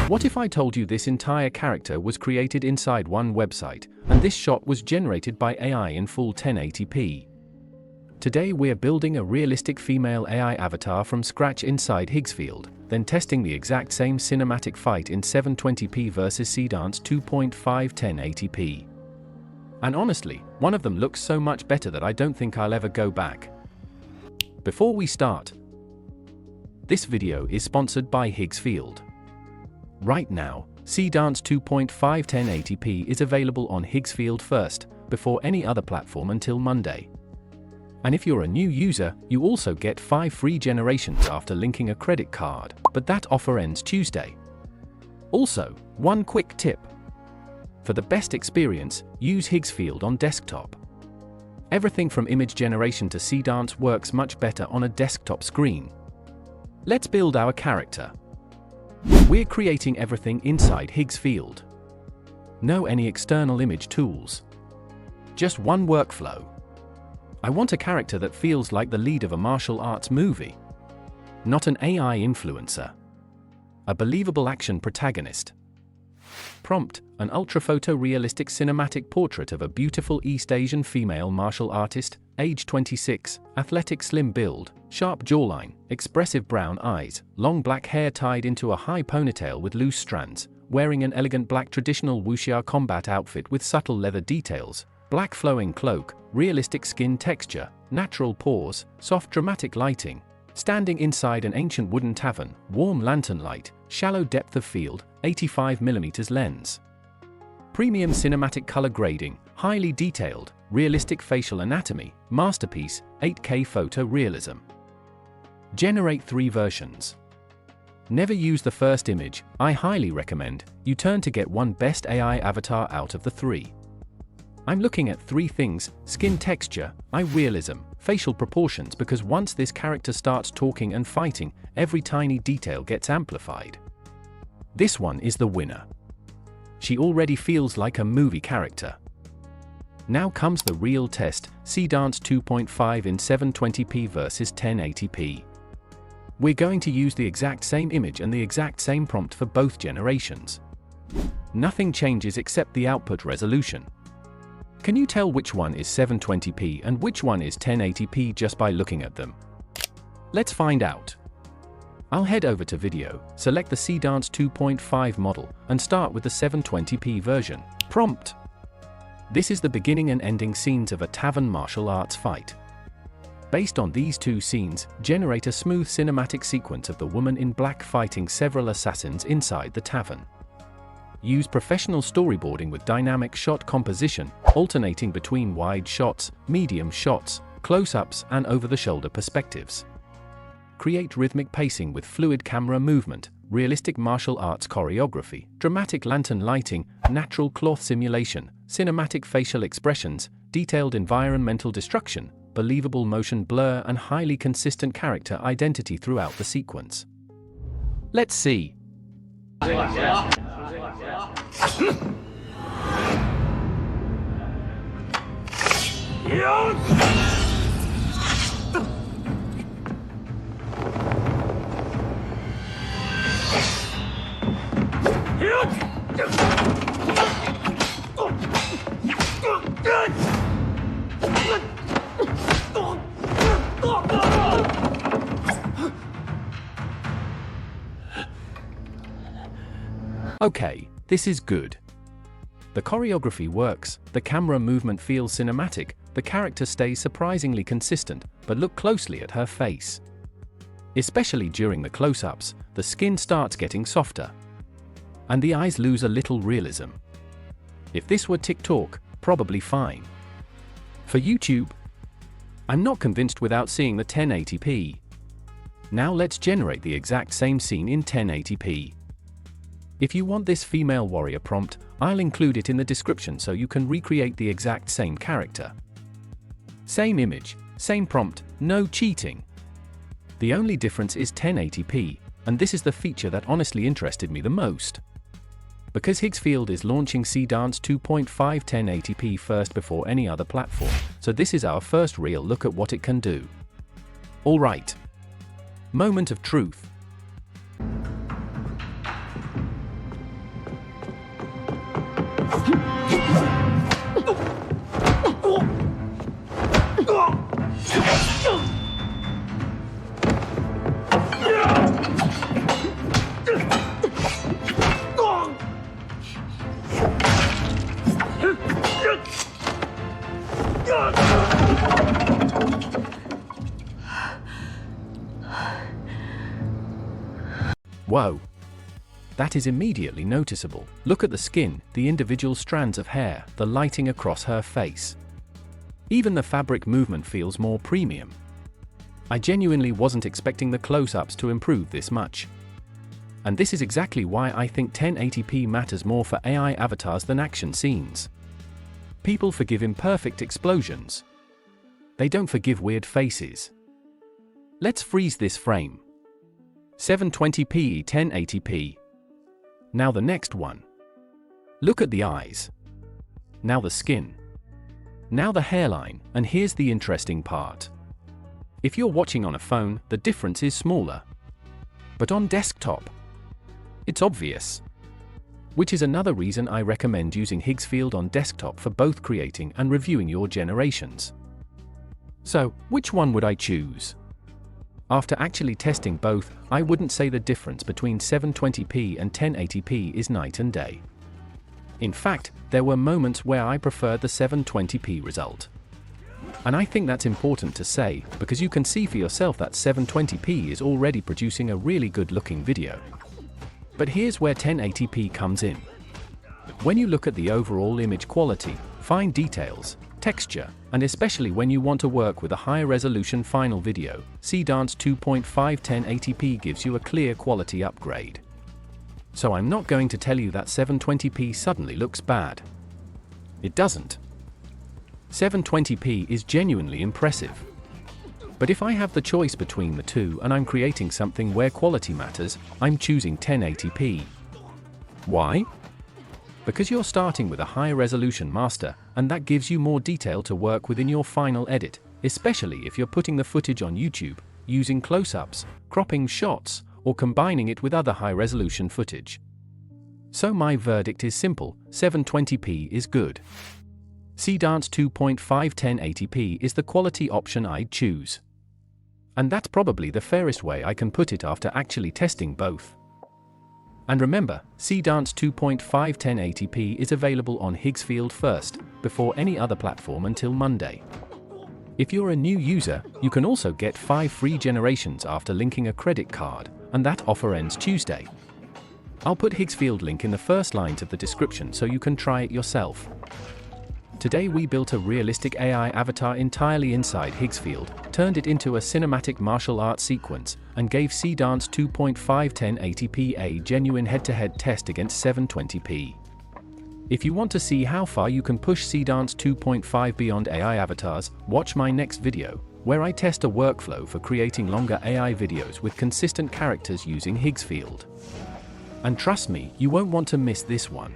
What if I told you this entire character was created inside one website, and this shot was generated by AI in full 1080p? Today we're building a realistic female AI avatar from scratch inside Higgsfield, then testing the exact same cinematic fight in 720p versus Seedance 2.5 1080p. And honestly, one of them looks so much better that I don't think I'll ever go back. Before we start, this video is sponsored by Higgsfield. Right now, Seedance 2.5 1080p is available on Higgsfield first, before any other platform until Monday. And if you're a new user, you also get 5 free generations after linking a credit card, but that offer ends Tuesday. Also, one quick tip. For the best experience, use Higgsfield on desktop. Everything from image generation to Seedance works much better on a desktop screen. Let's build our character. We're creating everything inside Higgsfield. No any external image tools. Just one workflow. I want a character that feels like the lead of a martial arts movie. Not an AI influencer. A believable action protagonist. Prompt: an ultra-photo-realistic cinematic portrait of a beautiful East Asian female martial artist, age 26, athletic slim build, sharp jawline, expressive brown eyes, long black hair tied into a high ponytail with loose strands, wearing an elegant black traditional wuxia combat outfit with subtle leather details, black flowing cloak, realistic skin texture, natural pores, soft dramatic lighting, standing inside an ancient wooden tavern, warm lantern light, shallow depth of field, 85mm lens. Premium cinematic color grading, highly detailed, realistic facial anatomy, masterpiece, 8K photo realism. Generate 3 versions. Never use the first image. I highly recommend you turn to get one best AI avatar out of the 3. I'm looking at 3 things: skin texture, eye realism, facial proportions, because once this character starts talking and fighting, every tiny detail gets amplified. This one is the winner. She already feels like a movie character. Now comes the real test: Seedance 2.5 in 720p versus 1080p. We're going to use the exact same image and the exact same prompt for both generations. Nothing changes except the output resolution. Can you tell which one is 720p and which one is 1080p just by looking at them? Let's find out. I'll head over to Video, select the Seedance 2.5 model, and start with the 720p version. Prompt: this is the beginning and ending scenes of a tavern martial arts fight. Based on these 2 scenes, generate a smooth cinematic sequence of the woman in black fighting several assassins inside the tavern. Use professional storyboarding with dynamic shot composition, alternating between wide shots, medium shots, close-ups, and over-the-shoulder perspectives. Create rhythmic pacing with fluid camera movement, realistic martial arts choreography, dramatic lantern lighting, natural cloth simulation, cinematic facial expressions, detailed environmental destruction, believable motion blur, and highly consistent character identity throughout the sequence. Let's see. Okay, this is good. The choreography works, the camera movement feels cinematic, the character stays surprisingly consistent, but look closely at her face. Especially during the close-ups, the skin starts getting softer. And the eyes lose a little realism. If this were TikTok, probably fine. For YouTube, I'm not convinced without seeing the 1080p. Now let's generate the exact same scene in 1080p. If you want this female warrior prompt, I'll include it in the description so you can recreate the exact same character. Same image, same prompt, no cheating. The only difference is 1080p, and this is the feature that honestly interested me the most. Because Higgsfield is launching Seedance 2.5 1080p first before any other platform, so this is our first real look at what it can do. Alright. Moment of truth. Whoa! That is immediately noticeable. Look at the skin, the individual strands of hair, the lighting across her face. Even the fabric movement feels more premium. I genuinely wasn't expecting the close-ups to improve this much. And this is exactly why I think 1080p matters more for AI avatars than action scenes. People forgive imperfect explosions. They don't forgive weird faces. Let's freeze this frame. 720p 1080p. Now the next one. Look at the eyes. Now the skin. Now the hairline, and here's the interesting part. If you're watching on a phone, the difference is smaller. But on desktop, it's obvious. Which is another reason I recommend using Higgsfield on desktop for both creating and reviewing your generations. So, which one would I choose? After actually testing both, I wouldn't say the difference between 720p and 1080p is night and day. In fact, there were moments where I preferred the 720p result. And I think that's important to say, because you can see for yourself that 720p is already producing a really good-looking video. But here's where 1080p comes in. When you look at the overall image quality, fine details, texture, and especially when you want to work with a higher resolution final video, Seedance 2.5 1080p gives you a clear quality upgrade. So I'm not going to tell you that 720p suddenly looks bad. It doesn't. 720p is genuinely impressive. But if I have the choice between the two and I'm creating something where quality matters, I'm choosing 1080p. Why? Because you're starting with a higher resolution master, and that gives you more detail to work with in your final edit, especially if you're putting the footage on YouTube, using close-ups, cropping shots, or combining it with other high-resolution footage. So my verdict is simple: 720p is good. Seedance 2.5 1080p is the quality option I'd choose. And that's probably the fairest way I can put it after actually testing both. And remember, Seedance 2.5 1080p is available on Higgsfield first, before any other platform until Monday. If you're a new user, you can also get 5 free generations after linking a credit card, and that offer ends Tuesday. I'll put Higgsfield link in the first lines of the description so you can try it yourself. Today we built a realistic AI avatar entirely inside Higgsfield, turned it into a cinematic martial arts sequence, and gave Seedance 2.5 1080p a genuine head-to-head test against 720p. If you want to see how far you can push Seedance 2.5 beyond AI avatars, watch my next video, where I test a workflow for creating longer AI videos with consistent characters using Higgsfield. And trust me, you won't want to miss this one.